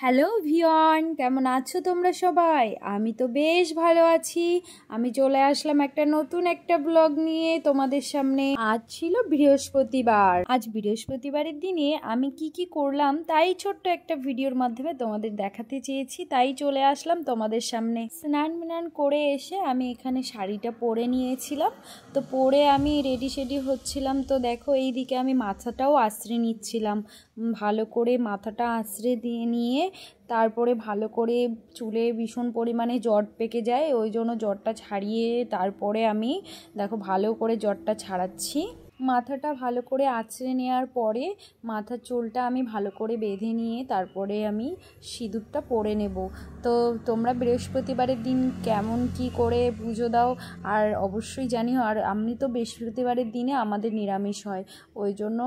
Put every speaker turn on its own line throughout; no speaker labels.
Hello V1, কেমন আছো তোমরা সবাই? আমি তো বেশ ভালো আছি। আমি চলে আসলাম একটা নতুন একটা ব্লগ নিয়ে তোমাদের সামনে। আজ ছিল বৃহস্পতিবার। আজ বৃহস্পতিবারের দিনে আমি কি করলাম তাই ছোট্ট একটা ভিডিওর মাধ্যমে তোমাদের দেখাতে চেয়েছি, তাই চলে আসলাম তোমাদের সামনে। স্নান করে এসে আমি এখানে শাড়িটা পরে নিয়েছিলাম, তো পরে আমি রেডি সেডি হচ্ছিলাম। তো দেখো এইদিকে আমি মাথাটাও আঁচড়ে নিচ্ছিলাম, ভালো করে মাথাটা আঁচড়ে দিয়ে নিয়ে তারপরে ভালো করে চুলে ভীষণ পরিমাণে জট পেকে যায়, ওই জন্য জটটা ছাড়িয়ে তারপরে আমি দেখো ভালো করে জটটা ছাড়াচ্ছি। মাথাটা ভালো করে আঁচড়ে নেওয়ার পরে মাথার চুলটা আমি ভালো করে বেঁধে নিয়ে তারপরে আমি সিঁদুরটা পরে নেব। তো তোমরা বৃহস্পতিবারের দিন কেমন কি করে পুজো দাও আর অবশ্যই জানিও। আর আমি তো বৃহস্পতিবারের দিনে আমাদের নিরামিষ হয়, ওই জন্য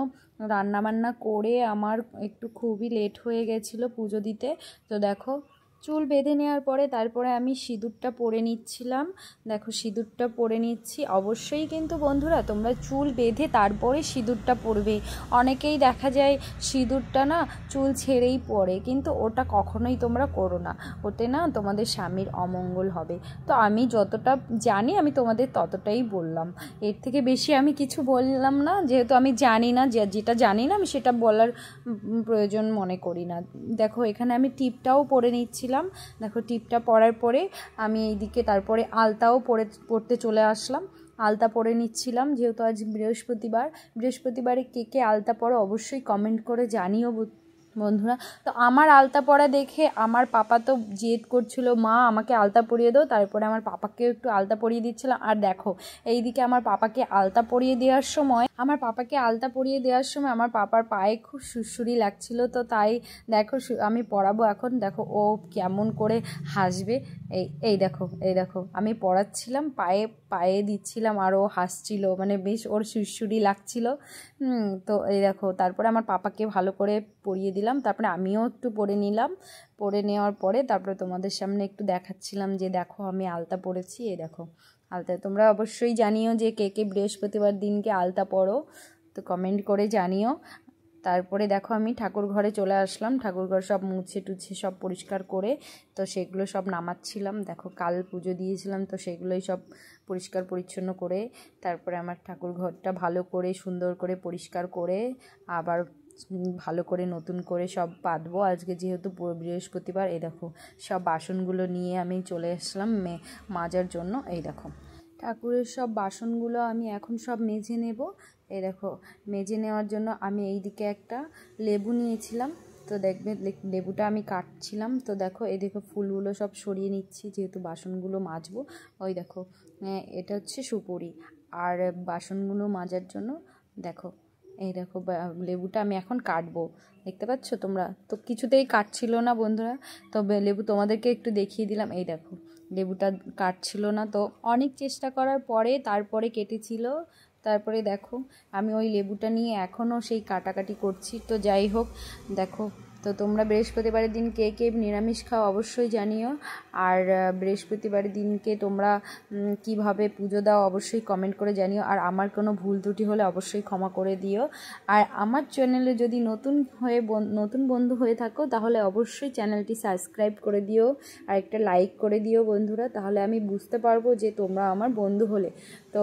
রান্নাবান্না করে আমার একটু খুবই লেট হয়ে গেছিলো পুজো দিতে। তো দেখো চুল বেঁধে নেওয়ার পরে তারপরে আমি সিঁদুরটা পরে নিচ্ছিলাম। দেখো সিঁদুরটা পরে নিচ্ছি। অবশ্যই কিন্তু বন্ধুরা তোমরা চুল বেঁধে তারপরে সিঁদুরটা পরবে। অনেকেই দেখা যায় সিঁদুরটা না চুল ছেড়েই পরে, কিন্তু ওটা কখনোই তোমরা করো না, ওতে না তোমাদের স্বামীর অমঙ্গল হবে। তো আমি যতটা জানি আমি তোমাদের ততটাই বললাম, এর থেকে বেশি আমি কিছু বললাম না, যেহেতু আমি জানি না, যেটা জানি না আমি সেটা বলার প্রয়োজন মনে করি না। দেখো এখানে আমি টিপটাও পরে নিচ্ছিলাম। দেখো টিপটা পরার পরে আমি এইদিকে তারপরে আলতাও পরতে চলে আসলাম। আলতা পরে নিচ্ছিলাম, যেহেতু আজ বৃহস্পতিবারে কে আলতা পরো অবশ্যই কমেন্ট করে জানিও বন্ধুরা। তো আমার আলতা পরা দেখে আমার পাপা তো জেদ করছিল, মা আমাকে আলতা পরিয়ে দাও। তারপরে আমার পাপাকেও একটু আলতা পরিয়ে দিচ্ছিলাম। আর দেখো এইদিকে আমার পাপাকে আলতা পরিয়ে দেওয়ার সময় আমার পাপার পায়ে খুব সুরসুরি লাগছিল। তো তাই দেখো আমি পরাবো এখন, দেখো ও কেমন করে হাসবে। এই দেখো আমি পরাচ্ছিলাম, পায়ে দিচ্ছিলাম আর ও হাসছিল, মানে বেশ ওর সুরসুরি লাগছিল। তো এই দেখো তারপরে আমার পাপাকে ভালো করে পরিয়ে দিলাম, তারপরে আমিও একটু পরে নিলাম। পরে নেওয়ার পরে তারপরে তোমাদের সামনে একটু দেখাচ্ছিলাম যে দেখো আমি আলতা পরেছি। এই দেখো আলতা, তোমরা অবশ্যই জানিও যে কে বৃহস্পতিবার দিনকে আলতা পরো, তো কমেন্ট করে জানিও। তারপরে দেখো আমি ঠাকুর ঘরে চলে আসলাম, ঠাকুর ঘর সব মুছে টুছে সব পরিষ্কার করে তো সেগুলো সব নামাচ্ছিলাম। দেখো কাল পুজো দিয়েছিলাম, তো সেগুলোই সব পরিষ্কার পরিচ্ছন্ন করে তারপরে আমার ঠাকুর ঘরটা ভালো করে সুন্দর করে পরিষ্কার করে আবার ভালো করে নতুন করে সব পাতবো আজকে, যেহেতু বৃহস্পতিবার। এই দেখো সব বাসনগুলো নিয়ে আমি চলে আসলাম মাজার জন্য। এই দেখো ঠাকুরের সব বাসনগুলো আমি এখন সব মেজে নেব। এই দেখো মেজে নেওয়ার জন্য আমি এই দিকে একটা লেবু নিয়েছিলাম, তো দেখবে লেবুটা আমি কাটছিলাম। তো দেখো এই দেখো ফুলগুলো সব সরিয়ে নিচ্ছি, যেহেতু বাসনগুলো মাজবো। ওই দেখো এটা হচ্ছে সুপুরি, আর বাসনগুলো মাজার জন্য দেখো এই দেখো লেবুটা আমি এখন কাটবো। দেখতে পাচ্ছ তোমরা? তো কিছুতেই কাটছিল না বন্ধুরা, তবে লেবু তোমাদেরকে একটু দেখিয়ে দিলাম। এই দেখো লেবুটা কাটছিল না, তো অনেক চেষ্টা করার পরে তারপরে কেটেছিল। তারপরে দেখো আমি ওই লেবুটা নিয়ে এখনও সেই কাটাকাটি করছি। তো যাই হোক দেখো, তো তোমরা বৃহস্পতিবারের দিন কে নিরামিষ খাও অবশ্যই জানিও। আর বৃহস্পতিবারের দিনকে তোমরা কিভাবে পুজো দাও অবশ্যই কমেন্ট করে জানিও। আর আমার কোনো ভুল ত্রুটি হলে অবশ্যই ক্ষমা করে দিও। আর আমার চ্যানেলে যদি নতুন বন্ধু হয়ে থাকো তাহলে অবশ্যই চ্যানেলটি সাবস্ক্রাইব করে দিও আর একটা লাইক করে দিও বন্ধুরা, তাহলে আমি বুঝতে পারবো যে তোমরা আমার বন্ধু হলে। তো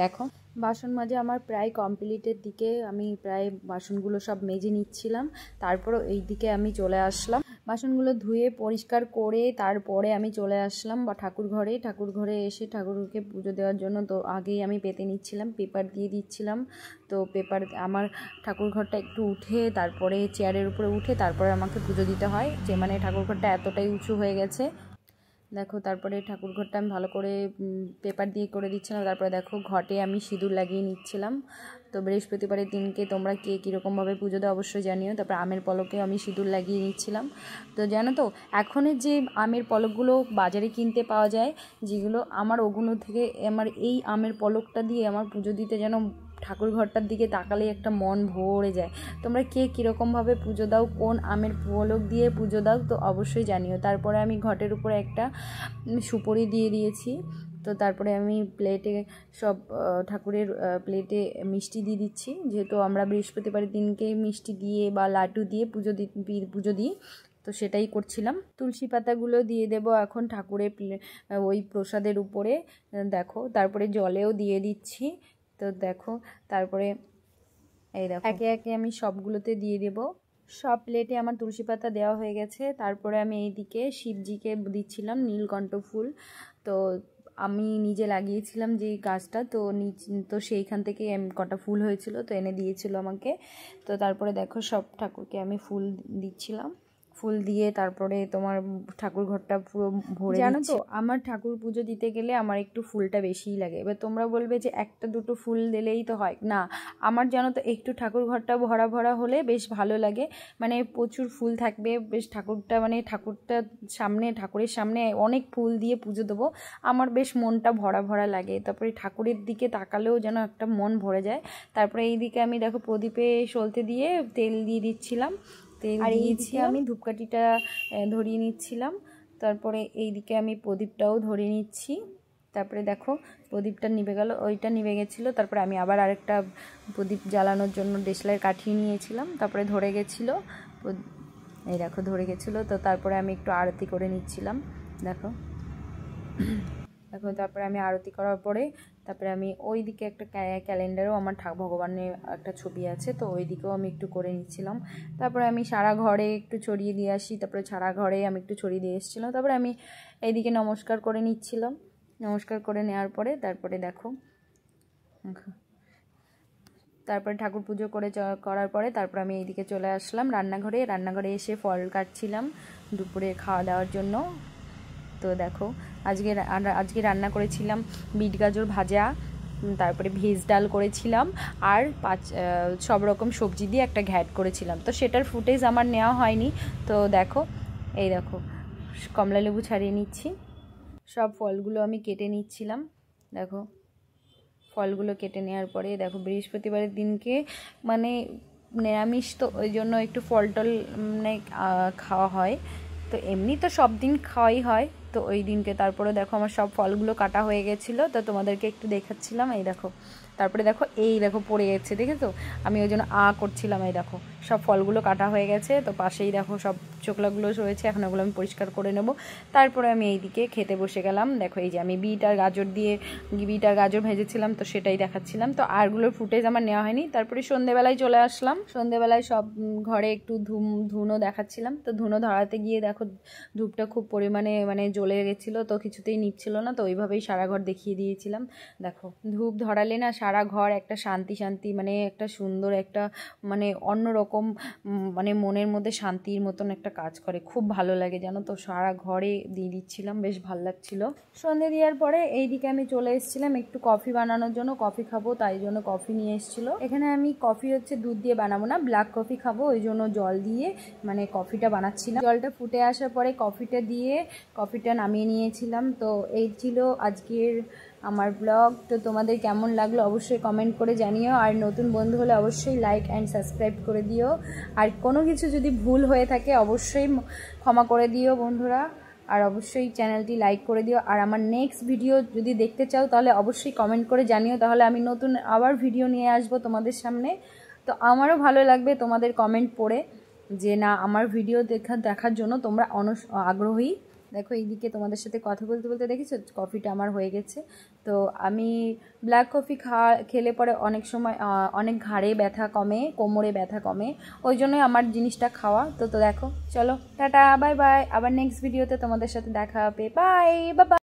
দেখো বাসন মাজা আমার প্রায় কমপ্লিটের দিকে, আমি প্রায় বাসনগুলো সব মেজে নিচ্ছিলাম। তারপরও এই দিকে আমি চলে আসলাম, বাসনগুলো ধুয়ে পরিষ্কার করে তারপরে আমি চলে আসলাম ঠাকুর ঘরে এসে ঠাকুরকে পুজো দেওয়ার জন্য তো আগেই আমি পেতে নিচ্ছিলাম, পেপার দিয়ে দিচ্ছিলাম। তো পেপার আমার ঠাকুর ঘরটা একটু উঠে তারপরে চেয়ারের উপরে উঠে তারপরে আমাকে পুজো দিতে হয়, যে মানে ঠাকুর ঘরটা এতটাই উঁচু হয়ে গেছে। দেখো তারপরে ঠাকুর ঘরটা আমি ভালো করে পেপার দিয়ে করে দিচ্ছিলাম। তারপরে দেখো ঘটে আমি সিঁদুর লাগিয়ে নিচ্ছিলাম। তো বৃহস্পতিবারের দিনকে তোমরা কে কীরকমভাবে পুজো দাও অবশ্যই জানিও। তারপরে আমের পলকে আমি সিঁদুর লাগিয়ে নিচ্ছিলাম। তো জানো তো এখনের যে আমের পলকগুলো বাজারে কিনতে পাওয়া যায়, যেগুলো আমার ওগুলো থেকে আমার এই আমের পলকটা দিয়ে আমার পুজো দিতে যেন ঠাকুর ঘরটার দিকে তাকালেই একটা মন ভরে যায়। তোমরা কে কীরকমভাবে পুজো দাও, কোন আমের পলক দিয়ে পুজো দাও তো অবশ্যই জানিও। তারপরে আমি ঘটের উপরে একটা সুপুরি দিয়ে দিয়েছি। তো তারপরে আমি প্লেটে সব ঠাকুরের প্লেটে মিষ্টি দিয়ে দিচ্ছি, যেহেতু আমরা বৃহস্পতিবারের দিনকে মিষ্টি দিয়ে বা লাড্ডু দিয়ে পুজো দিই। তো সেটাই করছিলাম। তুলসী পাতাগুলো দিয়ে দেব এখন ঠাকুরের ওই প্রসাদের উপরে, দেখো। তারপরে জলেও দিয়ে দিচ্ছি, তো দেখো। তারপরে এই দেখো একে একে আমি সবগুলোতে দিয়ে দেব। সব প্লেটে আমার তুলসী পাতা দেওয়া হয়ে গেছে। তারপরে আমি এইদিকে শিবজিকে দিচ্ছিলাম নীলকণ্ঠ ফুল। তো আমি নিজে লাগিয়েছিলাম যে গাছটা, তো সেইখান থেকে কটা ফুল হয়েছিল, তো এনে দিয়েছিল আমাকে। তো তারপরে দেখো সব ঠাকুরকে আমি ফুল দিচ্ছিলাম। ফুল দিয়ে তারপরে তোমার ঠাকুর ঘরটা পুরো ভরে, জানো তো আমার ঠাকুর পুজো দিতে গেলে আমার একটু ফুলটা বেশিই লাগে। এবার তোমরা বলবে যে একটা দুটো ফুল দিলেই তো হয়, না, আমার জানো তো একটু ঠাকুর ঘরটা ভরা ভরা হলে বেশ ভালো লাগে। মানে প্রচুর ফুল থাকবে, বেশ ঠাকুরের সামনে অনেক ফুল দিয়ে পুজো দেবো, আমার বেশ মনটা ভরা ভরা লাগে। তারপরে ঠাকুরের দিকে তাকালেও যেন একটা মন ভরে যায়। তারপরে এইদিকে আমি দেখো প্রদীপে সলতে দিয়ে তেল দিয়ে দিচ্ছিলাম, আর এইদিকে আমি ধূপকাঠিটা ধরিয়ে নিচ্ছিলাম। তারপরে এইদিকে আমি প্রদীপটাও ধরিয়ে নিচ্ছি। তারপরে দেখো প্রদীপটা নিভে গেল, ওইটা নিভে গেছিলো। তারপরে আমি আবার আরেকটা প্রদীপ জ্বালানোর জন্য দেশলাই কাঠি নিয়েছিলাম, তারপরে ধরে গেছিলো, এই দেখো ধরে গেছিলো। তো তারপরে আমি একটু আরতি করে নিচ্ছিলাম, দেখো। তারপরে আমি আরতি করার পরে তারপরে আমি ওই দিকে একটা ক্যালেন্ডারেও আমার ভগবানের একটা ছবি আছে, তো ওই দিকেও আমি একটু করে নিচ্ছিলাম। তারপরে আমি সারা ঘরে একটু ছড়িয়ে দিয়ে আসি, তারপরে সারা ঘরে আমি একটু ছড়িয়ে দিয়ে এসেছিলাম। তারপরে আমি এইদিকে নমস্কার করে নিচ্ছিলাম। নমস্কার করে নেওয়ার পরে তারপরে দেখো, তারপরে ঠাকুর পুজো করার পরে তারপর আমি এইদিকে চলে আসলাম রান্নাঘরে এসে ফল কাটছিলাম দুপুরে খাওয়া দাওয়ার জন্য। তো দেখো আজকে রান্না করেছিলাম বিট গাজর ভাজা, তারপরে ভেজ ডাল করেছিলাম, আর সব রকম সবজি দিয়ে একটা ঘ্যাট করেছিলাম। তো সেটার ফুটেজ আমার নেওয়া হয়নি। তো দেখো এই দেখো কমলা লেবু ছাড়িয়ে নিচ্ছি, সব ফলগুলো আমি কেটে নিচ্ছিলাম। দেখো ফলগুলো কেটে নেওয়ার পরে দেখো বৃহস্পতিবারের দিনকে মানে নিরামিষ, তো ওই জন্য একটু ফল টল মানে খাওয়া হয়। তো এমনি তো সব দিন খাওয়াই হয়, তো ওই দিনকে। তারপরে দেখো আমার সব ফলগুলো কাটা হয়ে গেছিলো, তো তোমাদেরকে একটু দেখাচ্ছিলাম। এই দেখো তারপরে দেখো পড়ে গেছে, দেখেছো? আমি ওই জন্য করছিলাম। এই দেখো সব ফলগুলো কাটা হয়ে গেছে, তো পাশেই দেখো সব চোকলাগুলো রয়েছে, এখন ওগুলো আমি পরিষ্কার করে নেব। তারপরে আমি এইদিকে খেতে বসে গেলাম। দেখো এই যে আমি বিট আর গাজর ভেজেছিলাম, তো সেটাই দেখাচ্ছিলাম। তো আরগুলোর ফুটেজ আমার নেওয়া হয়নি। তারপরে সন্ধেবেলায় চলে আসলাম, সন্ধেবেলায় সব ঘরে একটু ধুনো দেখাচ্ছিলাম। তো ধুনো ধরাতে গিয়ে দেখো ধূপটা খুব পরিমাণে মানে জ্বলে গেছিলো, তো কিছুতেই নিচ্ছিল না, তো ওইভাবেই সারা ঘর দেখিয়ে দিয়েছিলাম। দেখো ধূপ ধরালে না সারা ঘর একটা শান্তি মানে একটা সুন্দর একটা মানে অন্যরকম মানে মনের মধ্যে শান্তির মতন একটা কাজ করে, খুব ভালো লাগে জানো তো। সারা ঘরে দিয়ে দিচ্ছিলাম, বেশ ভালো লাগছিল। সন্ধে দেওয়ার পরে এইদিকে আমি চলে এসেছিলাম একটু কফি বানানোর জন্য, কফি খাবো তাই জন্য কফি নিয়ে এসেছিলো। এখানে আমি কফি হচ্ছে দুধ দিয়ে বানাবো না, ব্ল্যাক কফি খাবো, ওই জন্য জল দিয়ে মানে কফিটা বানাচ্ছিলাম। জলটা ফুটে আসার পরে কফিটা দিয়ে কফিটা নামিয়ে নিয়েছিলাম। তো এই ছিল আজকের আমার ব্লগ। তো তোমাদের কেমন লাগলো অবশ্যই কমেন্ট করে জানিও, আর নতুন বন্ধু হলে অবশ্যই লাইক অ্যান্ড সাবস্ক্রাইব করে দিও। আর কোনো কিছু যদি ভুল হয়ে থাকে অবশ্যই ক্ষমা করে দিও বন্ধুরা, আর অবশ্যই চ্যানেলটি লাইক করে দিও। আর আমার নেক্সট ভিডিও যদি দেখতে চাও তাহলে অবশ্যই কমেন্ট করে জানিও, তাহলে আমি নতুন আবার ভিডিও নিয়ে আসবো তোমাদের সামনে। তো আমারও ভালো লাগবে তোমাদের কমেন্ট পড়ে যে না আমার ভিডিও দেখার জন্য তোমরা আগ্রহী। দেখো এইদিকে তোমাদের সাথে কথা বলতে বলতে দেখেছো কফিটা আমার হয়ে গেছে। তো আমি ব্ল্যাক কফি খেলে পরে অনেক সময় অনেক ঘাড়ে ব্যথা কমে, কোমরে ব্যথা কমে, ওই জন্যই আমার জিনিসটা খাওয়া। তো দেখো চলো টাটা বাই বাই, আবার নেক্সট ভিডিওতে তোমাদের সাথে দেখা হবে, বাই বাই।